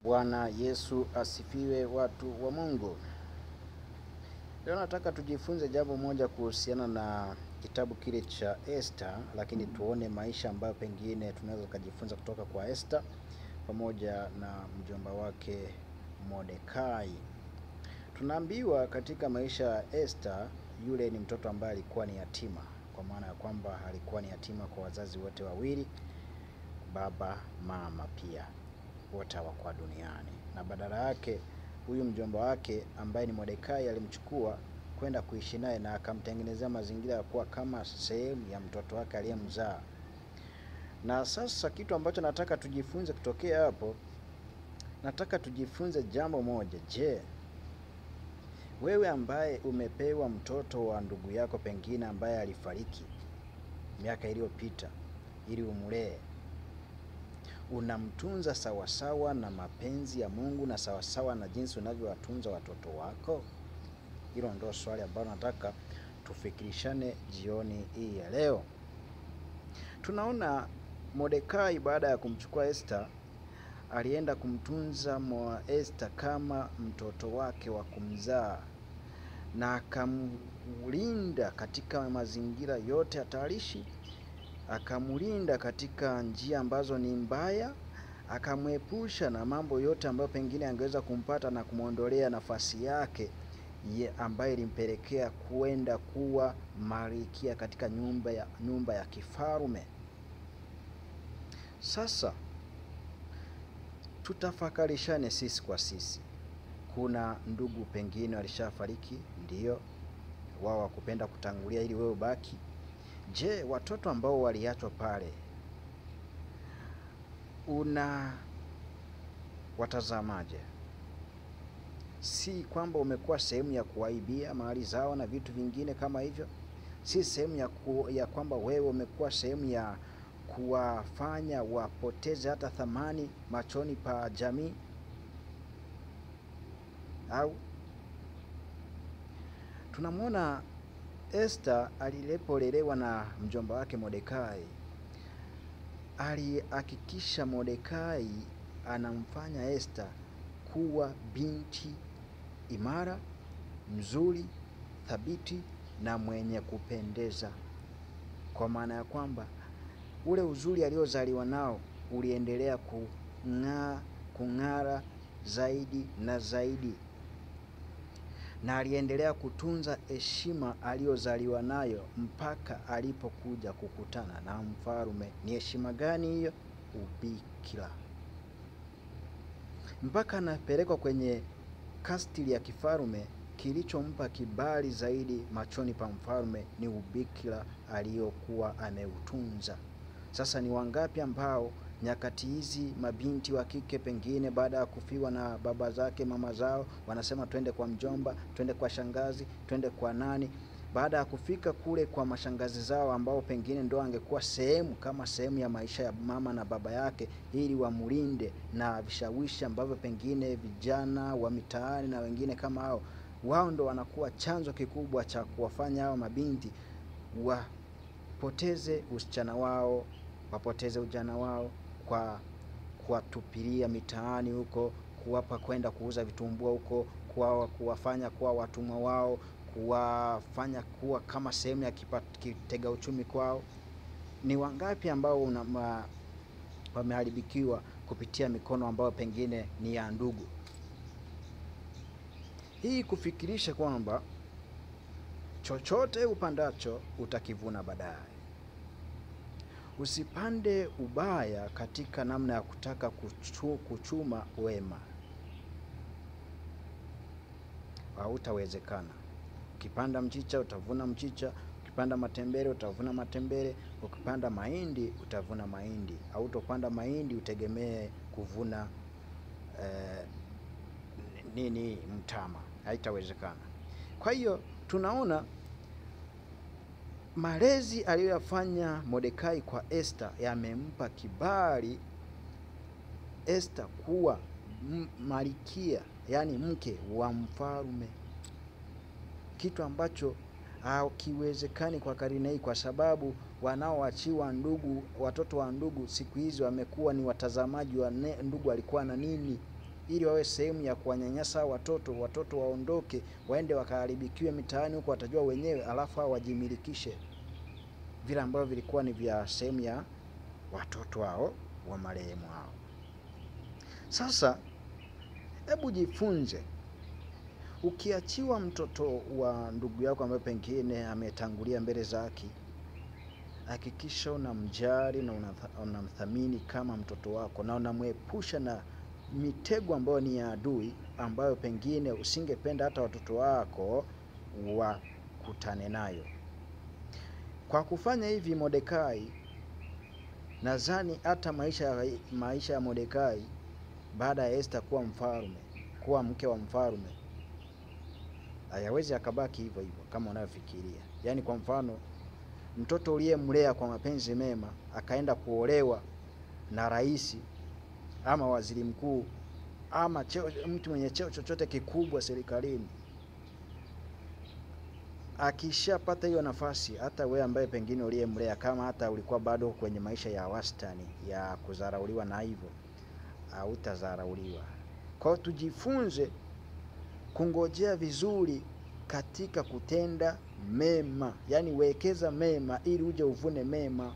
Bwana Yesu asifiwe, watu wa Mungu. Leo nataka tujifunze jambo moja kuhusiana na kitabu kile cha Esther, lakini tuone maisha ambayo pengine tunaweza kujifunza kutoka kwa Esther pamoja na mjomba wake Mordekai. Tunaambiwa katika maisha ya Esther, yule ni mtoto ambaye alikuwa ni yatima, kwa maana ya kwamba alikuwa ni yatima kwa wazazi wote wawili, baba, mama pia wote hawakuwa duniani, na badala yake huyu mjomba wake ambaye ni Mordekai alimchukua kwenda kuishi naye na akamtengenezea mazingira ya kuwa kama sehemu ya mtoto wake aliyemzaa. Na sasa kitu ambacho nataka tujifunze kutokea hapo, nataka tujifunze jambo moja. Je, wewe ambaye umepewa mtoto wa ndugu yako pengine ambaye alifariki miaka iliyopita ili umlee, unamtunza sawasawa na mapenzi ya Mungu na sawasawa na jinsi unavyowatunza watoto wako? Hilo ndio swali ambalo nataka tufikirishane jioni hii ya leo. Tunaona Mordekai baada ya kumchukua Esther, alienda kumtunza Esther kama mtoto wake wa kumzaa, na akamlinda katika mazingira yote hatarishi, akamlinda katika njia ambazo ni mbaya, akamwepusha na mambo yote ambayo pengine angeweza kumpata na kumwondolea nafasi yake ambayo ilimpelekea kwenda kuwa malkia katika nyumba ya kifalme. Sasa tutafakarishane sisi kwa sisi. Kuna ndugu pengine walishafariki, ndio wao wakupenda kutangulia ili wewe ubaki. Je, watoto ambao waliachwa pale una watazamaje? Si kwamba umekuwa sehemu ya kuwaibia mali zao na vitu vingine kama hivyo. Si sehemu ya kwamba wewe umekuwa sehemu ya kuwafanya wapoteze hata thamani machoni pa jamii. Au tunamwona Esther alipolelewa na mjomba wake Mordekai, alihakikisha Mordekai anamfanya Esther kuwa binti imara, mzuri, thabiti na mwenye kupendeza, kwa maana ya kwamba ule uzuri aliozaliwa nao uliendelea kung'ara zaidi na zaidi, na aliendelea kutunza heshima aliyozaliwa nayo mpaka alipokuja kukutana na mfalme. Ni heshima gani hiyo? Ubikira. Mpaka anapelekwa kwenye kastili ya kifalme. Kilichompa kibali zaidi machoni pa mfalme ni ubikira aliyokuwa ameutunza. Sasa ni wangapi ambao nyakati hizi mabinti wa kike pengine baada ya kufiwa na baba zake, mama zao, wanasema twende kwa mjomba, twende kwa shangazi, twende kwa nani? Baada ya kufika kule kwa mashangazi zao ambao pengine ndo angekuwa kama sehemu ya maisha ya mama na baba yake, ili wamulinde na vishawishi ambavyo pengine vijana wa mitaani na wengine kama hao, wao ndo wanakuwa chanzo kikubwa cha kuwafanya hao mabinti wapoteze usichana wao, wapoteze ujana wao kwa kuwatupilia mitaani huko, kuwapa kwenda kuuza vitumbua huko, kuwafanya kuwa watumwa wao, kuwafanya kuwa kama sehemu ya kitega uchumi kwao. Ni wangapi ambao wameharibikiwa kupitia mikono ambayo pengine ni ya ndugu? Hii kufikirisha kwamba chochote upandacho utakivuna baadaye. Usipande ubaya katika namna ya kutaka kuchuma wema, hautawezekana. Ukipanda mchicha utavuna mchicha, ukipanda matembele utavuna matembele, ukipanda mahindi utavuna mahindi. Hautopanda mahindi utegemee kuvuna mtama, haitawezekana. Kwa hiyo tunaona malezi aliyoyafanya Mordekai kwa Esther yamempa kibali Esther kuwa malkia, yani mke wa mfalme, kitu ambacho hakiwezekani kwa karne hii, kwa sababu wanaoachiwa ndugu, watoto wa ndugu siku hizi wamekuwa ni watazamaji wa ndugu alikuwa na nini. ili wawe sehemu ya kuwanyanyasa watoto waondoke, waende wakaharibikiwe mitaani huko, watajua wenyewe, alafu hao wajimilikishe vile ambavyo vilikuwa ni vya sehemu ya watoto wao wa marehemu hao. Sasa hebu jifunze, ukiachiwa mtoto wa ndugu yako ambaye pengine ametangulia mbele za haki, hakikisha unamjali na unamthamini kama mtoto wako, na unamwepusha na mitego ambayo ni ya adui, ambayo pengine usingependa hata watoto wako wakutane nayo. Kwa kufanya hivi Mordekai, nadhani hata maisha ya Mordekai baada ya Esther kuwa mke wa mfalme, hayawezi akabaki hivyo hivyo kama unavyofikiria. Yaani kwa mfano, mtoto uliyemlea kwa mapenzi mema akaenda kuolewa na rais ama waziri mkuu ama mtu mwenye cheo chochote kikubwa serikalini, akishapata hiyo nafasi, hata wewe ambaye pengine uliyemlea, kama hata ulikuwa bado kwenye maisha ya wastani ya kudharauliwa, na hivyo hautadharauliwa. Kwa hiyo tujifunze kungojea vizuri katika kutenda mema, yaani wekeza mema ili uje uvune mema.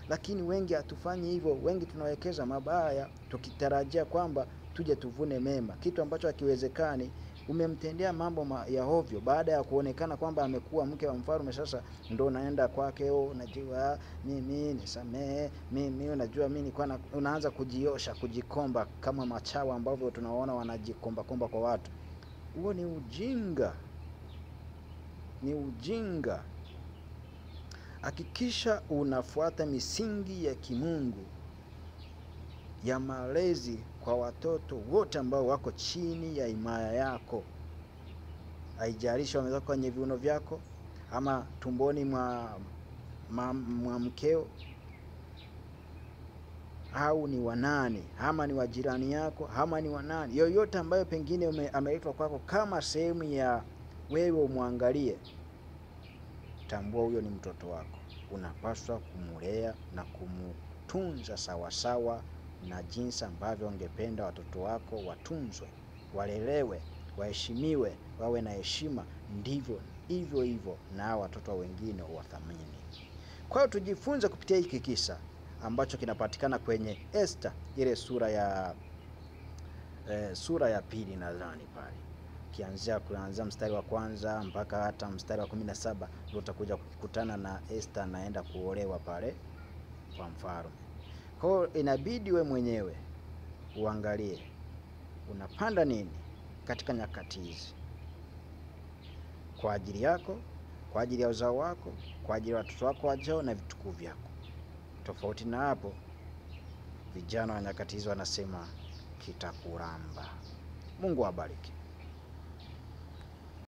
Lakini wengi hatufanyi hivyo, wengi tunawekeza mabaya tukitarajia kwamba tuje tuvune mema, kitu ambacho hakiwezekani. Umemtendea mambo ya hovyo, baada ya kuonekana kwamba amekuwa mke wa mfalme, sasa ndo unaenda kwake, unajua mimi nisamee, mimi unajua mimi nilikuwa, unaanza kujiosha, kujikomba kama machawa ambavyo tunaona wanajikomba kwa watu. Huo ni ujinga, ni ujinga. Hakikisha unafuata misingi ya kimungu ya malezi kwa watoto wote ambao wako chini ya himaya yako. Haijalishi wametoka kwenye viuno vyako ama tumboni mwa mkeo, au ni wanani, ama ni wajirani yako, ama ni wanani, yoyote ambayo pengine ameitwa kwako kama sehemu ya wewe umwangalie, tambua huyo ni mtoto wako. Unapaswa kumulea na kumtunza sawasawa na jinsi ambavyo ungependa watoto wako watunzwe, walelewe, waheshimiwe, wawe na heshima. Ndivyo hivyo na watoto wengine wathamini. Kwa hiyo tujifunze kupitia hiki kisa ambacho kinapatikana kwenye Esther ile sura ya pili nadhani pale. Kuanzia mstari wa kwanza mpaka hata mstari wa 17 ndio utakuja kukutana na Esther anaenda kuolewa pale kwa mfalme. Kwa hiyo inabidi we mwenyewe uangalie unapanda nini katika nyakati hizi, kwa ajili yako, kwa ajili ya uzao wako, kwa ajili ya watoto wako wajao na vitukuu vyako. Tofauti na hapo, vijana wa nyakati hizo wanasema kitakuramba. Mungu awabariki.